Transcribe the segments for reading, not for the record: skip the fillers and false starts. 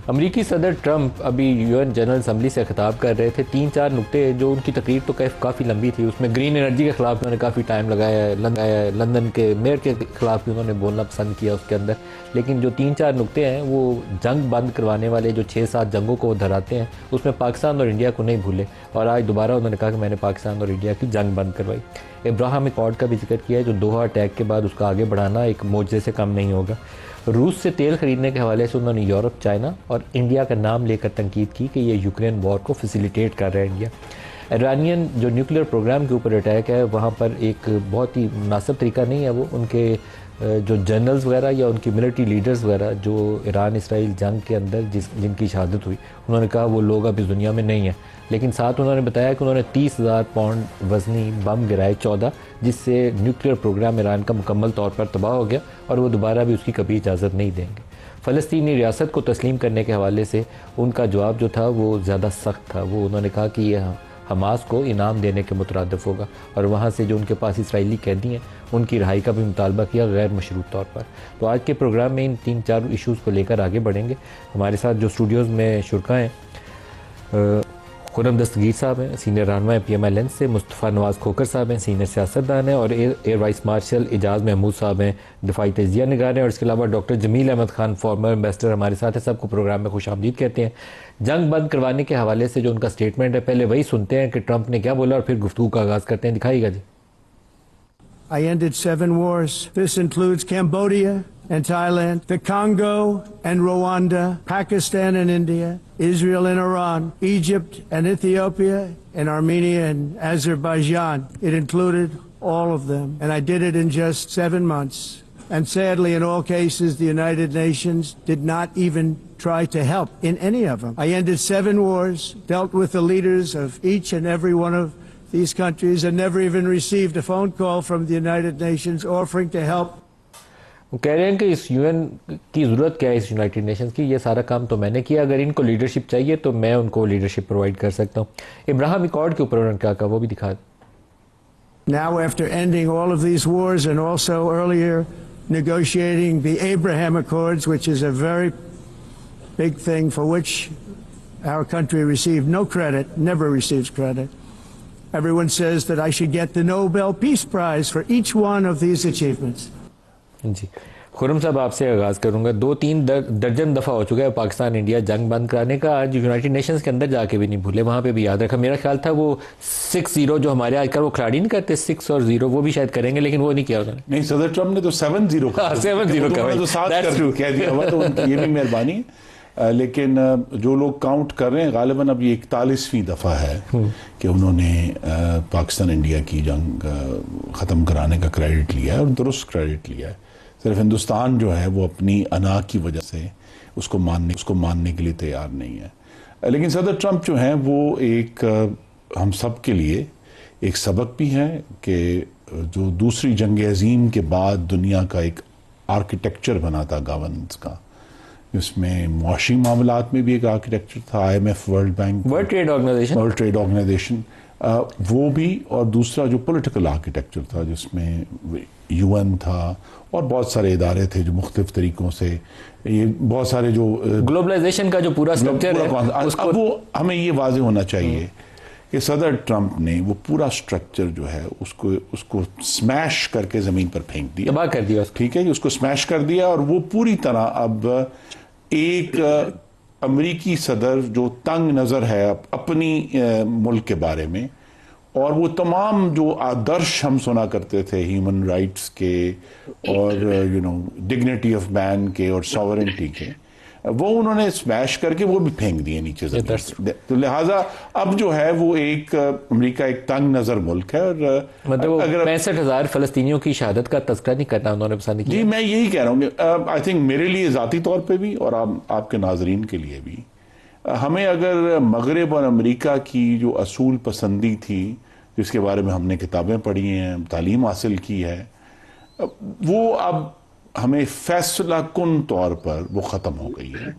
امریکی صدر ٹرمپ ابھی یو این جنرل اسمبلی سے خطاب کر رہے تھے. 3-4 نقطے جو ان کی تقریر تو کافی لمبی تھی, اس میں گرین انرجی کے خلاف انہوں نے کافی ٹائم لگایا ہے, لندن کے میئر کے خلاف بھی انہوں نے بولنا پسند کیا اس کے اندر. لیکن جو 3-4 نقطے ہیں وہ جنگ بند کروانے والے, جو 6-7 جنگوں کو وہ دہراتے ہیں, اس میں پاکستان اور انڈیا کو نہیں بھولے. اور آج دوبارہ انہوں نے کہا کہ میں نے پاکستان اور انڈیا کی جنگ بند کروائی. ابراہیم اکارڈ کا بھی ذکر کیا ہے, جو دوحہ اٹیک کے بعد اس کا آگے بڑھانا ایک معجزے سے کم نہیں ہوگا. روس سے تیل خریدنے کے حوالے سے انہوں نے یورپ, چائنا اور انڈیا کا نام لے کر تنقید کی کہ یہ یوکرین وار کو فیسیلیٹیٹ کر رہا ہے انڈیا. ایرانین جو نیوکلیئر پروگرام کے اوپر اٹیک ہے, وہاں پر ایک بہت ہی مناسب طریقہ نہیں ہے وہ. ان کے جو جنرلز وغیرہ یا ان کی ملٹری لیڈرز وغیرہ جو ایران اسرائیل جنگ کے اندر جن کی شہادت ہوئی, انہوں نے کہا وہ لوگ اب اس دنیا میں نہیں ہیں. لیکن ساتھ انہوں نے بتایا کہ انہوں نے 30,000 پاؤنڈ وزنی بم گرائے 14, جس سے نیوکلیئر پروگرام ایران کا مکمل طور پر تباہ ہو گیا اور وہ دوبارہ بھی اس کی کبھی اجازت نہیں دیں گے. فلسطینی ریاست کو تسلیم کرنے کے حوالے سے ان کا جواب جو تھا وہ زیادہ سخت تھا. وہ انہوں نے کہا کہ یہ حماس کو انعام دینے کے مترادف ہوگا, اور وہاں سے جو ان کے پاس اسرائیلی قیدی ہیں ان کی رہائی کا بھی مطالبہ کیا غیر مشروط طور پر. تو آج کے پروگرام میں ان 3-4 ایشوز کو لے کر آگے بڑھیں گے. ہمارے ساتھ جو اسٹوڈیوز میں شرکا ہیں, خرم دستگیر صاحب ہیں, سینئر رہنما پی ایم ایل این سے, مصطفیٰ نواز کھوکر صاحب ہیں, سینئر سیاستدان ہیں, اور ایئر وائس مارشل اعجاز محمود صاحب ہیں, دفاعی تجزیہ نگار ہیں, اور اس کے علاوہ ڈاکٹر جمیل احمد خان فارمر ایمبیسڈر ہمارے ساتھ ہیں. سب کو پروگرام میں خوش آمدید کہتے ہیں. جنگ بند کروانے کے حوالے سے جو ان کا سٹیٹمنٹ ہے, پہلے وہی سنتے ہیں کہ ٹرمپ نے کیا بولا اور پھر گفتگو کا آغاز کرتے ہیں. دکھائیے گا جی. I ended 7 wars. This includes Cambodia and Thailand, the Congo and Rwanda, Pakistan and India, Israel and Iran, Egypt and Ethiopia, and Armenia and Azerbaijan. It included all of them. And I did it in just 7 months. And sadly, in all cases, the United Nations did not even try to help in any of them. I ended 7 wars, dealt with the leaders of each and every one of these countries, and never even received a phone call from the United Nations offering to help. وہ کہہ رہے ہیں کہ اس you N کی ضرورت کیا ہے, اس United nations کی, یہ سارا کام تو میں نے کیا, اگر ان کو لیڈرشپ چاہیے تو میں ان کو لیڈرشپ پرووائڈ کر سکتا ہوں. ابراہیم اکارڈ کے اوپر انہوں نے کیا کہا وہ بھی دکھا دیں. Now, after ending all of these wars and also earlier negotiating the Abraham Accords, which is a very big thing for which our country received no credit, never receives credit. Everyone says that I should get the Nobel Peace Prize for each one of these achievements. جی خرم صاحب آپ سے آغاز کروں گا. 2-3 درجن دفعہ ہو چکا ہے Pakistan India جنگ بند کرانے کا. آج یونائٹڈ نیشنز کے اندر جا کے بھی نہیں بھولے, وہاں پہ بھی یاد رکھا. میرا خیال تھا وہ 6-0 جو ہمارے آج کل وہ کھلاڑی نہیں کرتے 6 اور 0, وہ بھی شاید کریں گے, لیکن وہ نہیں کیا انہوں نے. نہیں, صدر ٹرمپ نے تو 7-0 کہا, 7-0 کہہ دیا ہوا, تو یہ بھی مہربانی. لیکن جو لوگ کاؤنٹ کر رہے ہیں غالباً اب یہ 41ویں دفعہ ہے کہ انہوں نے پاکستان انڈیا کی جنگ ختم کرانے کا کریڈٹ لیا ہے, اور درست کریڈٹ لیا ہے. صرف ہندوستان جو ہے وہ اپنی انا کی وجہ سے اس کو ماننے کے لیے تیار نہیں ہے. لیکن صدر ٹرمپ جو ہیں وہ ایک ہم سب کے لیے ایک سبق بھی ہے کہ جو دوسری جنگ عظیم کے بعد دنیا کا ایک آرکیٹیکچر بنا تھا گورننس کا, جس میں معاشی معاملات میں بھی ایک آرکیٹیکچر تھا, IMF, World Bank, World Trade Organization, وہ بھی, اور دوسرا جو پولیٹیکل آرکیٹیکچر تھا جس میں UN تھا اور بہت سارے ادارے تھے جو مختلف طریقوں سے, یہ بہت سارے جو گلوبلائزیشن کا جو پورا اسٹرکچر ہے, اب وہ ہمیں یہ واضح ہونا چاہیے کہ صدر ٹرمپ نے وہ پورا اسٹرکچر جو ہے اس کو سمیش کر کے زمین پر پھینک دیا, تباہ کر دیا. ٹھیک ہے جی, اس کو سمیش کر دیا, اور وہ پوری طرح اب ایک امریکی صدر جو تنگ نظر ہے اپنی ملک کے بارے میں, اور وہ تمام جو آدرش ہم سنا کرتے تھے ہیومن رائٹس کے اور ڈگنیٹی آف مین کے اور ساورنٹی کے, وہ انہوں نے اسمیش کر کے وہ بھی پھینک دیے نیچے زمین. تو لہٰذا اب جو ہے وہ ایک امریکہ ایک تنگ نظر ملک ہے. اور مطلب اگر 65,000 فلسطینیوں کی شہادت کا تذکرہ نہیں کرنا انہوں نے پسند کیا. جی میں یہی کہہ رہا ہوں کہ آئی تھنک میرے لیے ذاتی طور پہ بھی اور آپ کے ناظرین کے لیے بھی, ہمیں اگر مغرب اور امریکہ کی جو اصول پسندی تھی جس کے بارے میں ہم نے کتابیں پڑھی ہیں, تعلیم حاصل کی ہے, وہ اب ہمیں فیصلہ کن طور پر وہ ختم ہو گئی ہے.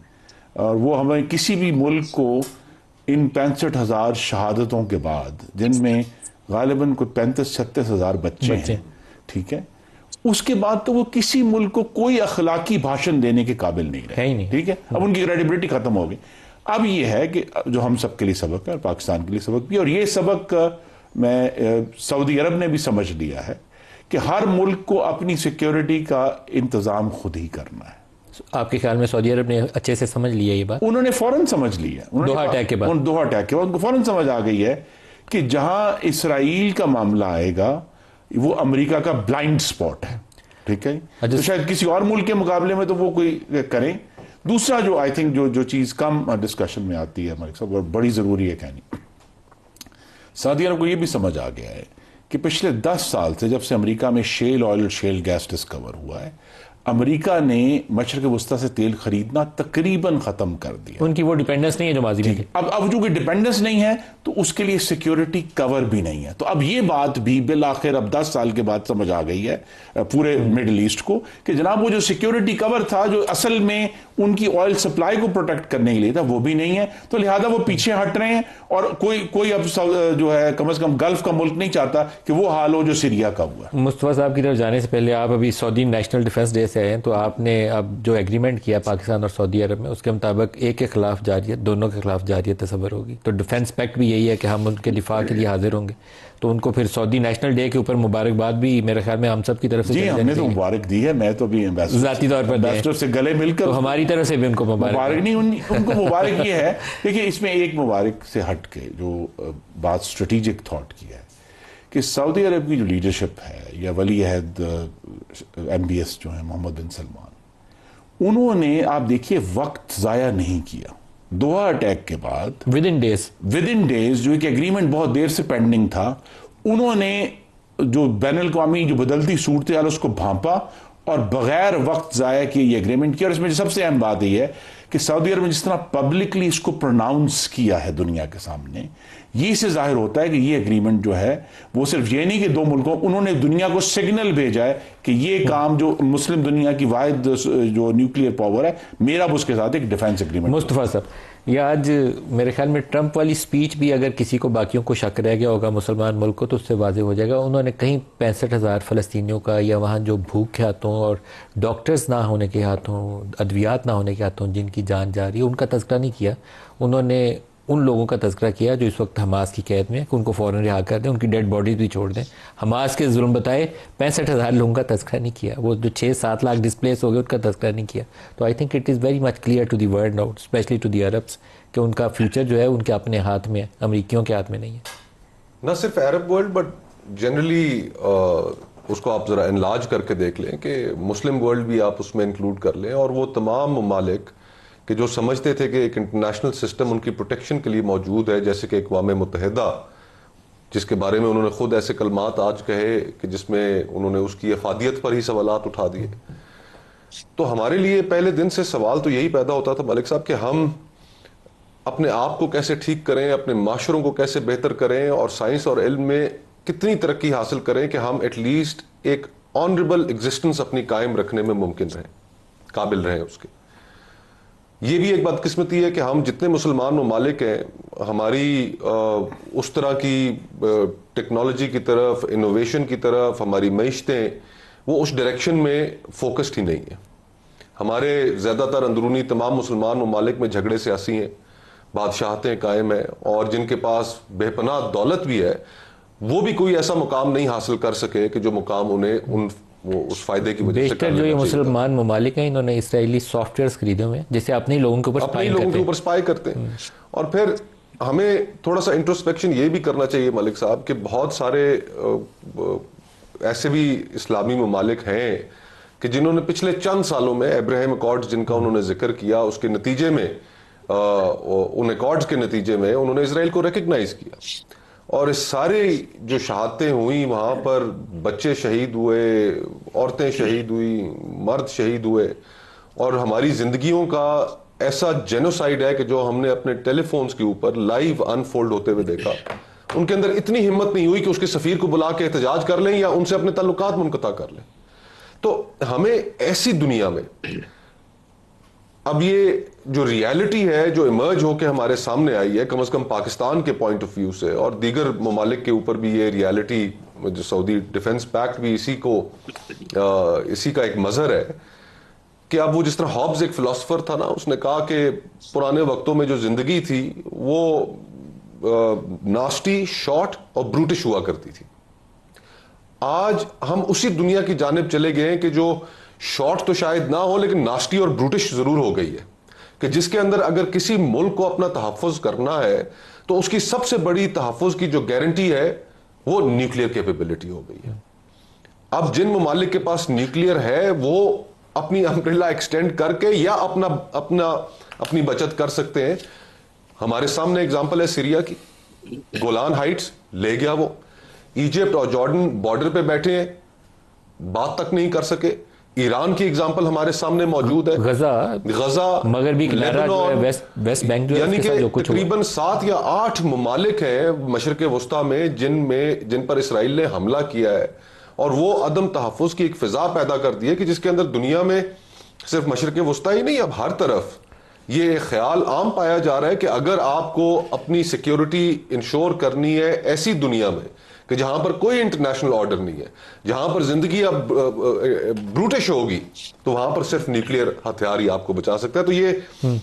اور وہ ہمیں کسی بھی ملک کو ان 65,000 شہادتوں کے بعد, جن میں غالباً کوئی 35-36 ہزار بچے ہیں, ٹھیک ہے, اس کے بعد تو وہ کسی ملک کو کوئی اخلاقی بھاشن دینے کے قابل نہیں ہے ہی رہے. نہیں. ٹھیک ہے, اب ان کی کریڈیبلٹی ختم ہو گئی. اب یہ ہے کہ جو ہم سب کے لیے سبق ہے اور پاکستان کے لیے سبق بھی, اور یہ سبق میں سعودی عرب نے بھی سمجھ لیا ہے کہ ہر ملک کو اپنی سیکیورٹی کا انتظام خود ہی کرنا ہے. آپ کے خیال میں سعودی عرب نے اچھے سے سمجھ لیا یہ بات؟ انہوں نے فوراً سمجھ لیا. دوحہ اٹیک کے بعد ان کو فوراً سمجھ آ گئی ہے کہ جہاں اسرائیل کا معاملہ آئے گا وہ امریکہ کا بلائنڈ سپاٹ ہے. ٹھیک ہے, تو شاید کسی اور ملک کے مقابلے میں تو وہ کوئی کریں. دوسرا جو آئی تھنک جو چیز کم ڈسکشن میں آتی ہے ملک صاحب اور بڑی ضروری ہے کہنی, سعودی عرب کو یہ بھی سمجھ آ گیا ہے کہ پچھلے 10 سال سے جب سے امریکہ میں شیل آئل اور شیل گیس ڈسکور ہوا ہے, امریکہ نے مشرق وسطیٰ سے تیل خریدنا تقریباً ختم کر دیا. ان کی وہ ڈیپینڈنس نہیں ہے جو ماضی میں تھی. اب چونکہ ڈیپینڈنس نہیں ہے تو اس کے لیے سیکیورٹی کور بھی نہیں ہے. تو اب یہ بات بھی بالآخر اب 10 سال کے بعد سمجھ آ گئی ہے پورے مڈل ایسٹ کو کہ جناب وہ جو سیکیورٹی کور تھا جو اصل میں ان کی آئل سپلائی کو پروٹیکٹ کرنے کے لیے تھا وہ بھی نہیں ہے. تو لہذا وہ پیچھے ہٹ رہے ہیں اور کوئی اب جو ہے کم از کم گلف کا ملک نہیں چاہتا کہ وہ حال ہو جو سیریا کا ہوا. مصطفیٰ صاحب کی طرف جانے سے پہلے آپ ابھی سعودی نیشنل ڈیفنس ڈے سے آئے ہیں, تو آپ نے اب جو ایگریمنٹ کیا پاکستان اور سعودی عرب میں اس کے مطابق ایک کے خلاف جاریت, دونوں کے خلاف جاریت تصور ہوگی. تو ڈیفنس پیکٹ بھی یہی ہے کہ ہم ان کے دفاع کے لیے حاضر ہوں گے. تو ان کو پھر سعودی نیشنل ڈے کے اوپر مبارکباد بھی میرے خیال میں ہم سب کی طرف سے جی ہم نے تو مبارک دی ہے. میں تو بھی ذاتی طور پر ایمبیسڈر سے گلے مل کر, تو ہماری طرف سے بھی ان کو مبارک نہیں, ان کو مبارک یہ ہے. دیکھیے اس میں ایک مبارک سے ہٹ کے جو بات اسٹریٹجک تھاٹ کی ہے کہ سعودی عرب کی جو لیڈرشپ ہے یا ولی عہد MBS جو ہیں محمد بن سلمان, انہوں نے آپ دیکھیے وقت ضائع نہیں کیا. دوحہ اٹیک کے بعد ود ان ڈیز جو ایک ایگریمنٹ بہت دیر سے پینڈنگ تھا, انہوں نے جو بین الاقوامی جو بدلتی صورتحال اس کو بھانپا اور بغیر وقت ضائع کیے یہ ایگریمنٹ کیا. اور اس میں سب سے اہم بات یہ ہے کہ سعودی عرب نے جس طرح پبلکلی اس کو پروناؤنس کیا ہے دنیا کے سامنے, یہ سے ظاہر ہوتا ہے کہ یہ ایگریمنٹ جو ہے وہ صرف یہ نہیں کہ دو ملکوں, انہوں نے دنیا کو سگنل بھیجا ہے کہ یہ کام جو مسلم دنیا کی واحد جو نیوکلیئر پاور ہے میرا اس کے ساتھ ایک ڈیفنس ایگریمنٹ. مصطفیٰ صاحب یہ آج میرے خیال میں ٹرمپ والی سپیچ بھی اگر کسی کو باقیوں کو شک رہ گیا ہوگا مسلمان ملک کو تو اس سے واضح ہو جائے گا. انہوں نے کہیں 65,000 فلسطینیوں کا یا وہاں جو بھوک کے ہاتھوں اور ڈاکٹرز نہ ہونے کے ہاتھوں, ادویات نہ ہونے کے ہاتھوں جن کی جان جا رہی ہے, ان کا تذکرہ نہیں کیا. انہوں نے ان لوگوں کا تذکرہ کیا جو اس وقت حماس کی قید میں ہے کہ ان کو فوراً رہا کر دیں, ان کی ڈیڈ باڈیز بھی چھوڑ دیں. حماس کے ظلم بتائے 65,000 لوگوں کا تذکرہ نہیں کیا. وہ جو 6-7 لاکھ ڈسپلیس ہو گئے ان کا تذکرہ نہیں کیا. تو I think it is very much clear to the world now, especially to the Arabs, کہ ان کا فیوچر جو ہے ان کے اپنے ہاتھ میں ہے, امریکیوں کے ہاتھ میں نہیں ہے. نہ صرف عرب ورلڈ بٹ جنرلی اس کو آپ ذرا انلارج کر کے دیکھ لیں کہ مسلم ورلڈ بھی آپ اس میں انکلوڈ کر لیں, اور وہ تمام ممالک کہ جو سمجھتے تھے کہ ایک انٹرنیشنل سسٹم ان کی پروٹیکشن کے لیے موجود ہے, جیسے کہ اقوام متحدہ جس کے بارے میں انہوں نے خود ایسے کلمات آج کہے کہ جس میں انہوں نے اس کی افادیت پر ہی سوالات اٹھا دیے. تو ہمارے لیے پہلے دن سے سوال تو یہی پیدا ہوتا تھا ملک صاحب کہ ہم اپنے آپ کو کیسے ٹھیک کریں, اپنے معاشروں کو کیسے بہتر کریں, اور سائنس اور علم میں کتنی ترقی حاصل کریں کہ ہم ایٹ لیسٹ ایک آنریبل ایگزسٹنس اپنی قائم رکھنے میں ممکن رہیں, قابل رہیں اس کے. یہ بھی ایک بدقسمتی ہے کہ ہم جتنے مسلمان ممالک ہیں ہماری اس طرح کی ٹیکنالوجی کی طرف, انوویشن کی طرف ہماری معیشتیں وہ اس ڈائریکشن میں فوکسڈ ہی نہیں ہیں. ہمارے زیادہ تر اندرونی تمام مسلمان ممالک میں جھگڑے سیاسی ہیں, بادشاہتیں قائم ہیں, اور جن کے پاس بے پناہ دولت بھی ہے وہ بھی کوئی ایسا مقام نہیں حاصل کر سکے کہ جو مقام انہیں اس فائدے کی وجہ سے بیشتر جو یہ مسلمان ممالک ہیں انہوں نے اسرائیلی سافٹ ویئرز خریدے ہوئے ہیں جسے اپنے لوگوں کے اوپر سپائی کرتے ہیں. اور پھر ہمیں تھوڑا سا انٹروسپیکشن یہ بھی کرنا چاہیے ملک صاحب کہ بہت سارے ایسے بھی اسلامی ممالک ہیں کہ جنہوں نے پچھلے چند سالوں میں ابراہیم اکارڈز جن کا انہوں نے ذکر کیا, اس کے نتیجے میں ان اکارڈز کے نتیجے میں انہوں نے اسرائیل کو ریکگنائز کیا, اور اس سارے جو شہادتیں ہوئیں وہاں پر بچے شہید ہوئے, عورتیں شہید ہوئی, مرد شہید ہوئے, اور ہماری زندگیوں کا ایسا جینوسائیڈ ہے کہ جو ہم نے اپنے ٹیلی فونز کے اوپر لائیو انفولڈ ہوتے ہوئے دیکھا. ان کے اندر اتنی ہمت نہیں ہوئی کہ اس کے سفیر کو بلا کے احتجاج کر لیں یا ان سے اپنے تعلقات منقطع کر لیں. تو ہمیں ایسی دنیا میں اب یہ جو ریالٹی ہے جو ایمرج ہو کے ہمارے سامنے آئی ہے, کم از کم پاکستان کے پوائنٹ آف ویو سے, اور دیگر ممالک کے اوپر بھی یہ ریالٹی جو سعودی ڈیفنس پیکٹ بھی اسی کا ایک مظہر ہے کہ اب وہ جس طرح ہابز ایک فلاسفر تھا نا, اس نے کہا کہ پرانے وقتوں میں جو زندگی تھی وہ ناسٹی, شارٹ اور بروٹش ہوا کرتی تھی. آج ہم اسی دنیا کی جانب چلے گئے ہیں کہ جو شارٹ تو شاید نہ ہو لیکن ناسٹی اور بروٹش ضرور ہو گئی ہے, کہ جس کے اندر اگر کسی ملک کو اپنا تحفظ کرنا ہے تو اس کی سب سے بڑی تحفظ کی جو گارنٹی ہے وہ نیوکلیئر کیپیبلٹی ہو گئی ہے. اب جن ممالک کے پاس نیوکلیئر ہے وہ اپنی امبریلا ایکسٹینڈ کر کے یا اپنی بچت کر سکتے ہیں. ہمارے سامنے اگزامپل ہے سیریا کی, گولان ہائٹس لے گیا وہ, ایجپٹ اور جارڈن بارڈر پہ بیٹھے ہیں, بات تک نہیں کر سکے. ایران کی اگزامپل ہمارے سامنے موجود ہے, غزہ, مغربی ویسٹ بینک, یعنی کہ تقریباً 7 یا 8 ممالک ہیں مشرق وسطیٰ میں جن پر اسرائیل نے حملہ کیا ہے, اور وہ عدم تحفظ کی ایک فضا پیدا کر دی ہے کہ جس کے اندر دنیا میں صرف مشرق وسطیٰ ہی نہیں, اب ہر طرف یہ خیال عام پایا جا رہا ہے کہ اگر آپ کو اپنی سیکیورٹی انشور کرنی ہے ایسی دنیا میں کہ جہاں پر کوئی انٹرنیشنل آرڈر نہیں ہے, جہاں پر زندگی اب بروٹش ہوگی, تو وہاں پر صرف نیوکلیئر ہتھیار ہی آپ کو بچا سکتا ہے. تو یہ